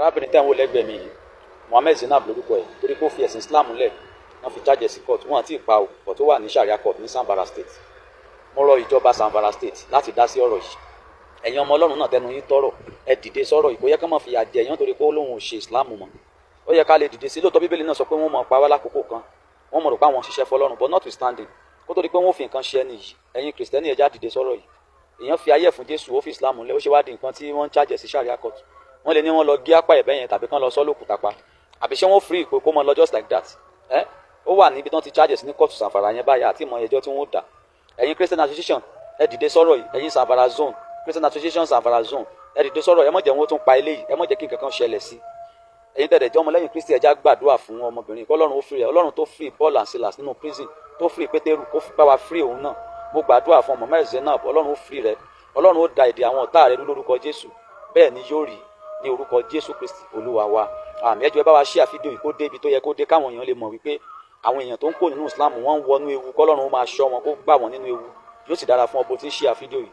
arábìnrin tẹ́ ń wò lẹ́gbẹ̀ẹ́ mi yìí Mohammed Zainab lórúkọ ẹ̀ torí kó fi ẹ̀sìn Islam lẹ̀ wọ́n fi charge sí court wọn àti ìpa òpó tó wà ní Sharia court ní Zamfara state. Mo rọ ìjọba Zamfara state láti dá sí ọ̀rọ̀ yìí. Ẹ̀yin ọmọ Ọlọ́run náà tẹnu yín tọrọ ẹ dìde sọ̀rọ̀ yìí kò yẹ ká má fi àjẹ èèyàn torí pé Ọlọ́run ò ṣe Islam mọ́. Ó yẹ ká lè dìde sí lóòótọ́ Bíbélì náà sọ pé wọ́n mọ̀ pa wá lákòókò kan wọ́n mọ̀ rò pé àwọn ṣiṣẹ́ fọlọ́run but notwithstanding kó tó di pé wọ́n fi nǹkan ṣe ẹni yìí ẹ̀yin Kìrìsìtẹ́nì ẹja dìde sọ̀rọ̀ yìí. Èèyàn fi ayé fún Jésù ó fi Islam lẹ̀ ó ṣe wá di nǹkan tí wọ́n ń charge sí Sharia court. Wọ́n lè ní wọ́n lọ gé apá ẹ̀bẹ̀ yẹn tàbí kán lọ sọ́ lókùúta pa àbí ṣé wọ́n free ìpè kó mọ lọ just like that. Ó wà níbi tí wọ́n ti charges ní kóòtù Zamfara yẹn báyà àti ìmọ̀ ẹjọ́ tí wọ́n dà. Ẹ̀yin Christian association ẹ dìde sọ̀rọ̀ yìí ẹ̀yin Zamfara zone Christian association Zamfara zone ẹ dìde sọ̀rọ̀ ẹ má jẹ́ wọn tún pa eléyìí ẹ má jẹ́ kí nǹkan kan ṣẹlẹ̀ sí. Ẹ̀yin tẹ̀lé jẹ́ ọmọlẹ́yìn Kristi ẹja gbàdúrà fún ọmọbìnrin kọ́lọ́run ó free ẹ̀ Ọlọ́run tó free Paul and Silas nínú prison tó free Pétérù kó bá wa free òun náà. Mo gbàdúrà fún ọmọ mẹ́rin Zainab Ọlọ́run ó free rẹ Ọlọ́run ó da èdè àwọn ọ̀tá rẹ lórúkọ Jésù bẹ́ẹ̀ ni yóò rí ní orúkọ Jésù Kristi Olúwa wa. Àmì ẹjọ́ ẹ bá wa share fídíò yìí kó dé ibi tó yẹ kó dé káwọn èèyàn lè mọ̀ wípé àwọn èèyàn tó ń kó nínú Islam wọ́n ń wọnú ewu kọ́lọ́run ó máa ṣọ́ wọn kó gbà wọ́n nínú ewu yóò sì dára fún ọ bó ti ń share fídíò yìí.